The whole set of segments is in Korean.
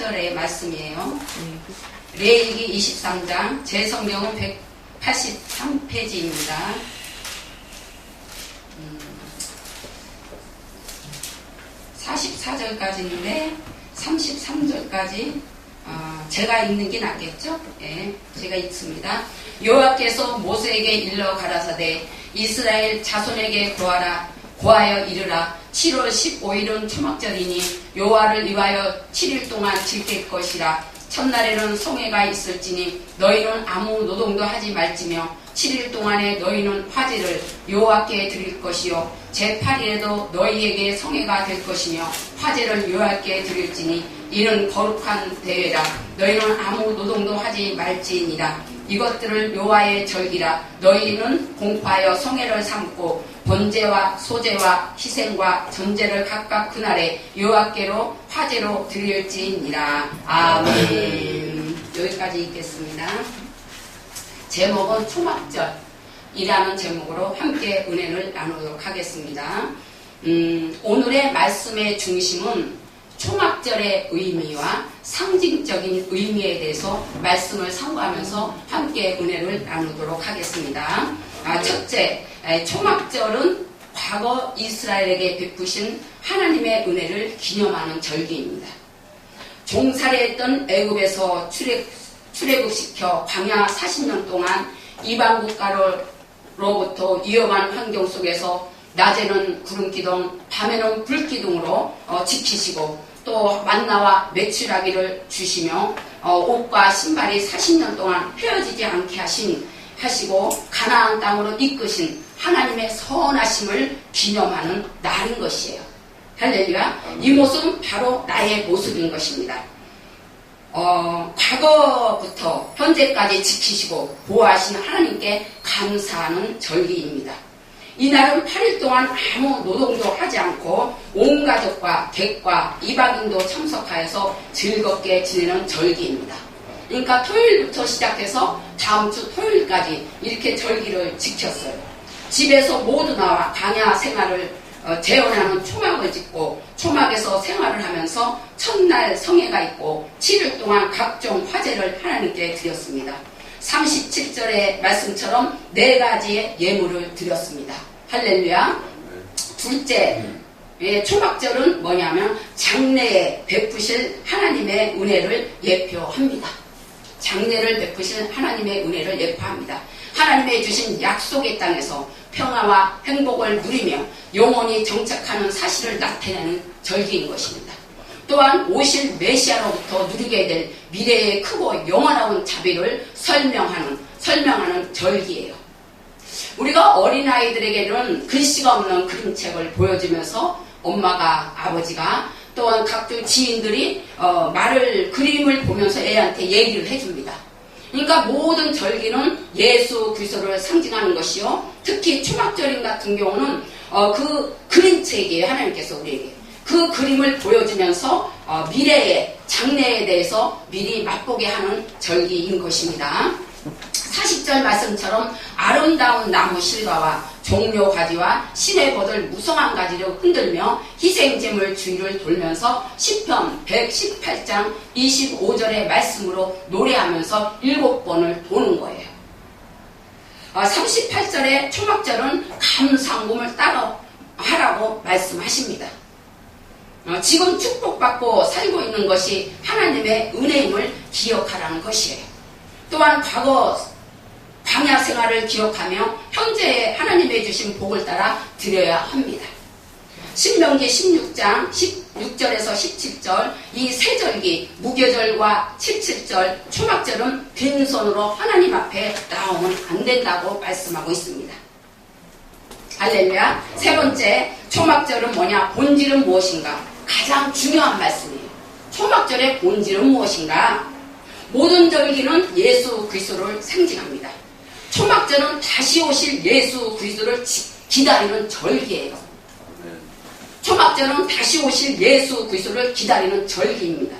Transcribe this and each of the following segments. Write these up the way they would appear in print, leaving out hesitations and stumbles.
14절의 말씀이에요. 레위기 23장, 제 성경은 183페이지입니다. 44절까지인데 33절까지 제가 읽는 게 낫겠죠? 예, 제가 읽습니다. 여호와께서 모세에게 일러 가라사대 이스라엘 자손에게 고하여 이르라. 7월 15일은 초막절이니 여호와를 위하여 7일 동안 지킬 것이라. 첫날에는 성회가 있을지니 너희는 아무 노동도 하지 말지며 7일 동안에 너희는 화제를 여호와께 드릴 것이요 제8일에도 너희에게 성회가 될 것이며 화제를 여호와께 드릴지니 이는 거룩한 대회라. 너희는 아무 노동도 하지 말지니라. 이것들을 여호와의 절기라. 너희는 공포하여 성회를 삼고 번제와 소제와 희생과 전제를 각각 그날에 여호와께로 화제로 드릴지니라. 아멘. 여기까지 읽겠습니다. 제목은 초막절이라는 제목으로 함께 은혜를 나누도록 하겠습니다. 오늘의 말씀의 중심은 초막절의 의미와 상징적인 의미에 대해서 말씀을 상고하면서 함께 은혜를 나누도록 하겠습니다. 첫째, 초막절은 과거 이스라엘에게 베푸신 하나님의 은혜를 기념하는 절기입니다. 종살이했던 애굽에서 출애굽시켜 광야 40년 동안 이방 국가로부터 위험한 환경 속에서 낮에는 구름기둥, 밤에는 불기둥으로 지키시고 또 만나와 메추라기를 주시며 옷과 신발이 40년 동안 헤어지지 않게 하시고 가나안 땅으로 이끄신 하나님의 선하심을 기념하는 날인 것이에요. 할렐루야. 이 모습은 바로 나의 모습인 것입니다. 과거부터 현재까지 지키시고 보호하신 하나님께 감사하는 절기입니다. 이날은 8일 동안 아무 노동도 하지 않고 온 가족과 객과 이방인도 참석하여서 즐겁게 지내는 절기입니다. 그러니까 토요일부터 시작해서 다음 주 토요일까지 이렇게 절기를 지켰어요. 집에서 모두 나와 광야 생활을 재현하는 초막을 짓고 초막에서 생활을 하면서 첫날 성회가 있고 7일 동안 각종 화제를 하나님께 드렸습니다. 37절의 말씀처럼 4가지의 예물을 드렸습니다. 할렐루야. 둘째, 초막절은 뭐냐면 장래에 베푸실 하나님의 은혜를 예표합니다. 장래를 베푸실 하나님의 은혜를 예표합니다. 하나님의 주신 약속의 땅에서 평화와 행복을 누리며 영원히 정착하는 사실을 나타내는 절기인 것입니다. 또한 오실 메시아로부터 누리게 될 미래의 크고 영원한 자비를 설명하는 절기예요. 우리가 어린아이들에게는 글씨가 없는 그림책을 보여주면서 엄마가, 아버지가 또한 각종 지인들이 그림을 보면서 애한테 얘기를 해줍니다. 그러니까 모든 절기는 예수 그리스도를 상징하는 것이요. 특히 초막절 같은 경우는 그 그림책이에요. 하나님께서 우리에게. 그 그림을 보여주면서 미래의 장래에 대해서 미리 맛보게 하는 절기인 것입니다. 40절 말씀처럼 아름다운 나무 실과와 종려 가지와 시내버들 무성한 가지를 흔들며 희생제물 주위를 돌면서 시편 118장 25절의 말씀으로 노래하면서 7번을 도는 거예요. 38절의 초막절은 감상금을 따로 하라고 말씀하십니다. 지금 축복받고 살고 있는 것이 하나님의 은혜임을 기억하라는 것이에요. 또한 과거 광야 생활을 기억하며 현재의 하나님의 주신 복을 따라 드려야 합니다. 신명기 16장 16절에서 17절 이 세 절기 무교절과 77절 초막절은 빈손으로 하나님 앞에 나오면 안 된다고 말씀하고 있습니다. 할렐루야. 세 번째, 초막절은 뭐냐? 본질은 무엇인가? 가장 중요한 말씀이에요. 초막절의 본질은 무엇인가? 모든 절기는 예수 그리스도를 상징합니다. 초막절은 다시 오실 예수 그리스도를 기다리는 절기예요. 초막절은 다시 오실 예수 그리스도를 기다리는 절기입니다.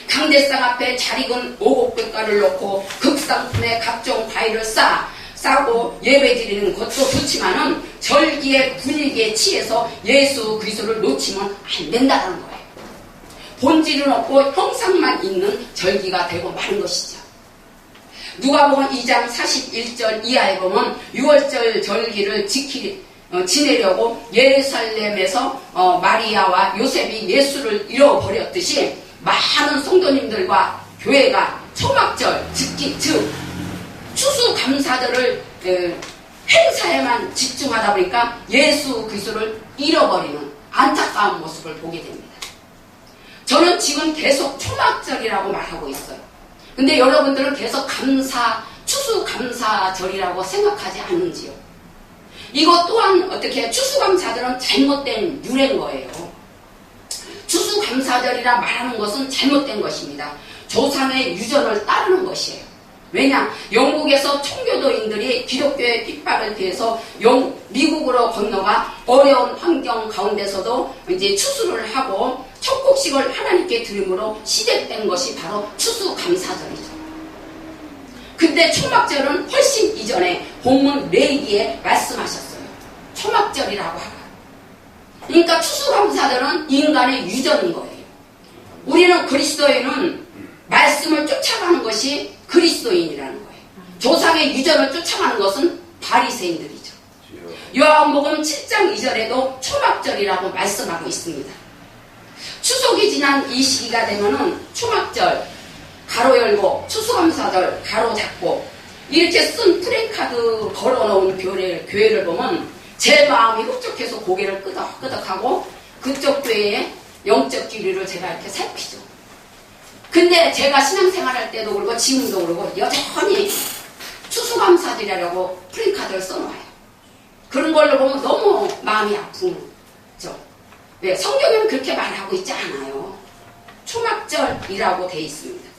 강대상 앞에 잘 익은 오곡백과를 넣고 극상품에 각종 과일을 싸고 예배드리는 것도 좋지만은 절기의 분위기에 취해서 예수 그리스도를 놓치면 안 된다는 거예요. 본질은 없고 형상만 있는 절기가 되고 마는 것이죠. 누가복음 2장 41절 이하에 보면 6월절 절기를 지내려고 예루살렘에서 마리아와 요셉이 예수를 잃어버렸듯이 많은 성도님들과 교회가 초막절 즉 추수감사절을 행사에만 집중하다 보니까 예수 그리스도를 잃어버리는 안타까운 모습을 보게 됩니다. 저는 지금 계속 초막절이라고 말하고 있어요. 근데 여러분들은 계속 추수감사절이라고 생각하지 않는지요? 이것 또한 어떻게 추수감사절은 잘못된 유래인 거예요. 추수감사절이라 말하는 것은 잘못된 것입니다. 조상의 유전을 따르는 것이에요. 왜냐? 영국에서 청교도인들이 기독교의 핍박을 피해서 미국으로 건너가 어려운 환경 가운데서도 이제 추수를 하고 첫 곡식을 하나님께 드림으로 시작된 것이 바로 추수감사절이죠. 근데 초막절은 훨씬 이전에 본문 레위기에 말씀하셨어요. 초막절이라고 하고. 그러니까 추수감사절은 인간의 유전인 거예요. 우리는 그리스도인은 말씀을 쫓아가는 것이 그리스도인이라는 거예요. 조상의 유전을 쫓아가는 것은 바리새인들이죠. 요한복음 7장 2절에도 초막절이라고 말씀하고 있습니다. 추석이 지난 이 시기가 되면은 초막절 가로 열고 추수감사절 가로 잡고 이렇게 쓴 프레카드 걸어놓은 교회를 보면 제 마음이 흡족해서 고개를 끄덕끄덕하고 그쪽 교회의 영적 기류를 제가 이렇게 살피죠. 근데 제가 신앙생활할 때도 그러고 지금도 그러고 여전히 추수감사절이라고 프레카드를 써놓아요. 그런 걸로 보면 너무 마음이 아프죠. 네, 성경에는 그렇게 말하고 있지 않아요. 초막절이라고 돼 있습니다.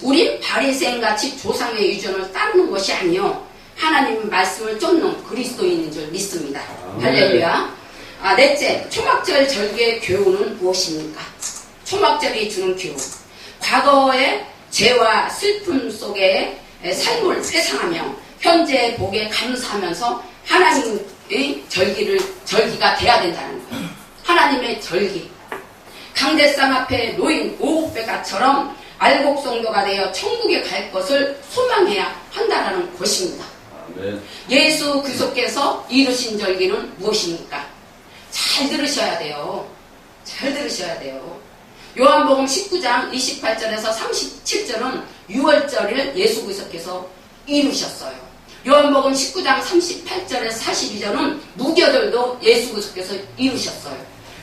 우린 바리새인같이 조상의 유전을 따르는 것이 아니요 하나님 말씀을 쫓는 그리스도인인 줄 믿습니다. 할렐루야. 넷째, 초막절 절기의 교훈은 무엇입니까? 초막절이 주는 교훈. 과거의 죄와 슬픔 속에 삶을 회상하며 현재의 복에 감사하면서 하나님의 절기가 돼야 된다는 거예요. 하나님의 절기. 강대상 앞에 놓인 오곡배가처럼 알곡성도가 되어 천국에 갈 것을 소망해야 한다는 것입니다. 아멘. 예수 그리스도께서 이루신 절기는 무엇입니까? 잘 들으셔야 돼요. 잘 들으셔야 돼요. 요한복음 19장 28절에서 37절은 6월절을 예수 그리스도께서 이루셨어요. 요한복음 19장 38절에서 42절은 무교절도 예수 그리스도께서 이루셨어요.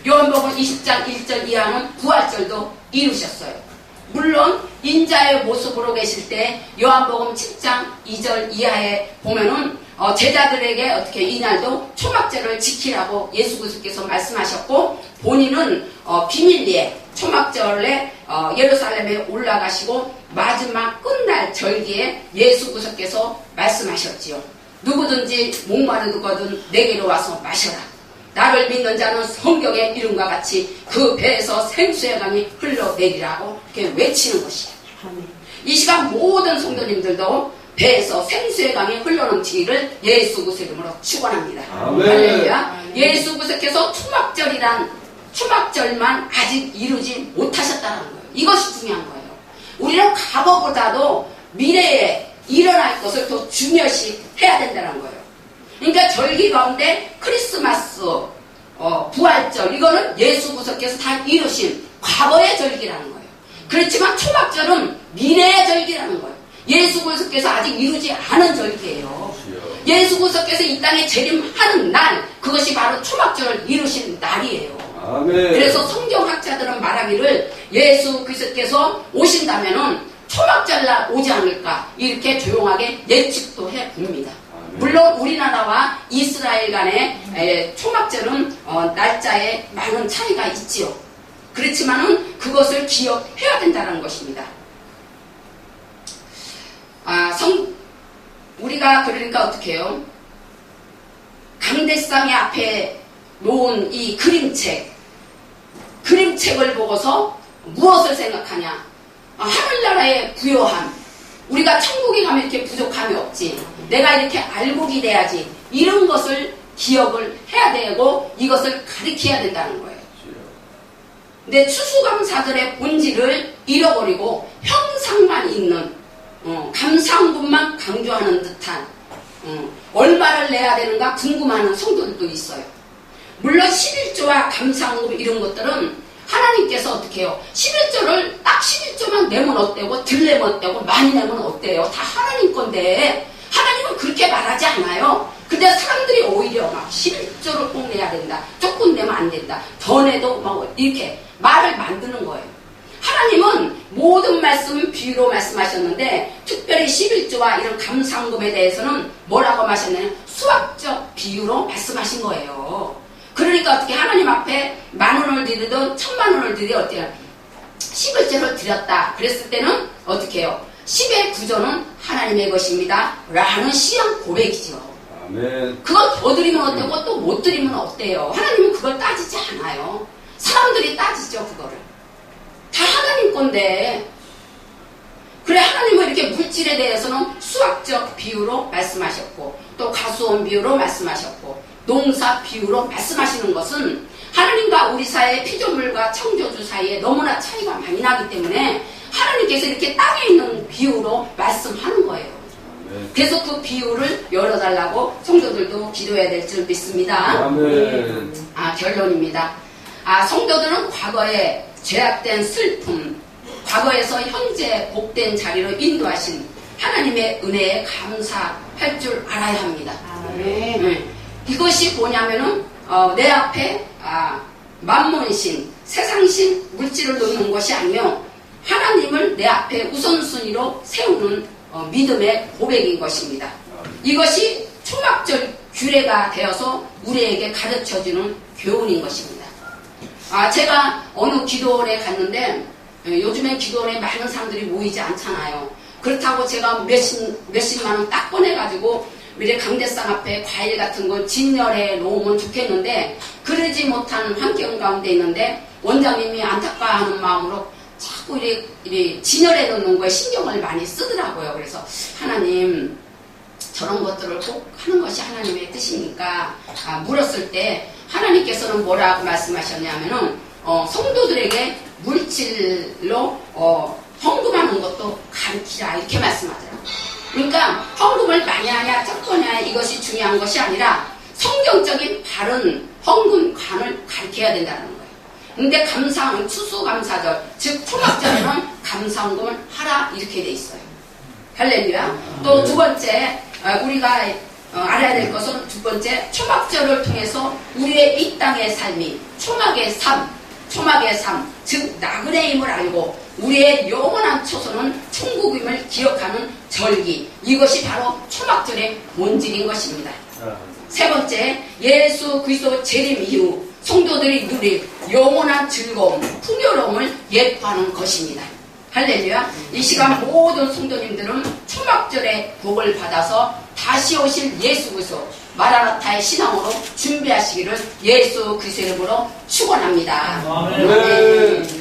요한복음 20장 1절 이하는 부활절도 이루셨어요. 물론 인자의 모습으로 계실 때 요한복음 7장 2절 이하에 보면은 제자들에게 어떻게 이날도 초막절을 지키라고 예수 그리스도께서 말씀하셨고 본인은 비밀리에 초막절에 예루살렘에 올라가시고 마지막 끝날 절기에 예수 그리스도께서 말씀하셨지요. 누구든지 목마르거든 내게로 와서 마셔라. 나를 믿는 자는 성경의 이름과 같이 그 배에서 생수의 강이 흘러내리라고 이렇게 외치는 것이에요. 이 시간 모든 성도님들도 배에서 생수의 강이 흘러넘치기를 예수 그리스도 이름으로 축원합니다. 할렐루야. 예수 그리스도께서 초막절만 아직 이루지 못하셨다는 거예요. 이것이 중요한 거예요. 우리는 과거보다도 미래에 일어날 것을 더 중요시 해야 된다는 거예요. 그러니까 절기 가운데 크리스마스, 부활절 이거는 예수 그리스도께서 다 이루신 과거의 절기라는 거예요. 그렇지만 초막절은 미래의 절기라는 거예요. 예수 그리스도께서 아직 이루지 않은 절기예요. 예수 그리스도께서 이 땅에 재림하는 날 그것이 바로 초막절을 이루신 날이에요. 아멘. 그래서 성경학자들은 말하기를 예수 그리스도께서 오신다면은 초막절날 오지 않을까 이렇게 조용하게 예측도 해봅니다. 물론 우리나라와 이스라엘 간의 초막절은 날짜에 많은 차이가 있지요. 그렇지만은 그것을 기억해야 된다는 것입니다. 우리가 그러니까 어떻게 해요? 강대상의 앞에 놓은 이 그림책을 보고서 무엇을 생각하냐? 하늘나라의 부요함. 우리가 천국에 가면 이렇게 부족함이 없지. 내가 이렇게 알곡이 돼야지. 이런 것을 기억을 해야 되고 이것을 가르쳐야 된다는 거예요. 근데 추수감사절의 본질을 잃어버리고 형상만 있는 감사헌금만 강조하는 듯한 얼마를 내야 되는가 궁금해하는 성도들도 있어요. 물론 11조와 감사헌금 이런 것들은 하나님께서 어떻게 해요? 11조를 딱 11조만 내면 어때고 덜 내면 어때고 많이 내면 어때요? 다 하나님 건데 하나님은 그렇게 말하지 않아요. 근데 사람들이 오히려 막 11조를 꼭 내야 된다. 조금 내면 안 된다. 더 내도 막 이렇게 말을 만드는 거예요. 하나님은 모든 말씀은 비유로 말씀하셨는데 특별히 11조와 이런 감사헌금에 대해서는 뭐라고 하셨냐면 수학적 비유로 말씀하신 거예요. 그러니까 어떻게 하나님 앞에 10,000원을 드리든 1,000,000원을 드리든 어때요? 11조를 드렸다. 그랬을 때는 어떻게 해요? 10의 구조는 하나님의 것입니다. 라는 신앙 고백이죠. 아멘. 그걸 더 드리면 어때고 또 못 드리면 어때요? 하나님은 그걸 따지지 않아요. 사람들이 따지죠, 그거를. 다 하나님 건데. 그래, 하나님은 이렇게 물질에 대해서는 수학적 비유로 말씀하셨고, 또 가수원 비유로 말씀하셨고, 농사 비유로 말씀하시는 것은 하나님과 우리 사이의 피조물과 창조주 사이에 너무나 차이가 많이 나기 때문에 하나님께서 이렇게 땅에 있는 비유로 말씀하는 거예요. 그래서 그 비유를 열어달라고 성도들도 기도해야 될 줄 믿습니다. 아멘. 결론입니다. 성도들은 과거에 죄악된 슬픔, 과거에서 현재 복된 자리로 인도하신 하나님의 은혜에 감사할 줄 알아야 합니다. 이것이 뭐냐면은 내 앞에 만몬신, 세상신, 물질을 놓는 것이 아니요 하나님을 내 앞에 우선순위로 세우는 믿음의 고백인 것입니다. 이것이 초막절 규례가 되어서 우리에게 가르쳐주는 교훈인 것입니다. 제가 어느 기도원에 갔는데 요즘에 기도원에 많은 사람들이 모이지 않잖아요. 그렇다고 제가 몇십만 원 딱 꺼내가지고 미래 강대상 앞에 과일 같은 거 진열해 놓으면 좋겠는데 그러지 못한 환경 가운데 있는데 원장님이 안타까워하는 마음으로 자꾸 이리 진열해 놓는 거에 신경을 많이 쓰더라고요. 그래서 하나님 저런 것들을 꼭 하는 것이 하나님의 뜻이니까 물었을 때 하나님께서는 뭐라고 말씀하셨냐면은 성도들에게 물질로 헌금하는 것도 가르치라 이렇게 말씀하더라고요. 그러니까 헌금을 많이 하냐 적거냐 이것이 중요한 것이 아니라 성경적인 바른 헌금관을 가르쳐야 된다는 거예요. 근데 추수감사절 즉 초막절에는 감사헌금을 하라 이렇게 돼 있어요. 할렐루야. 또 두 번째 우리가 알아야 될 것은 두 번째 초막절을 통해서 우리의 이 땅의 삶이 초막의 삶 즉 나그네임을 알고 우리의 영원한 초소는 천국임을 기억하는 절기 이것이 바로 초막절의 본질인 것입니다. 세 번째 예수 그리스도 재림 이후 성도들이 누릴 영원한 즐거움, 풍요로움을 예표하는 것입니다. 할렐루야. 이 시간 모든 성도님들은 초막절의 복을 받아서 다시 오실 예수 그리스도 마라나타의 신앙으로 준비하시기를 예수 그리스도 이름으로 축원합니다. 아멘.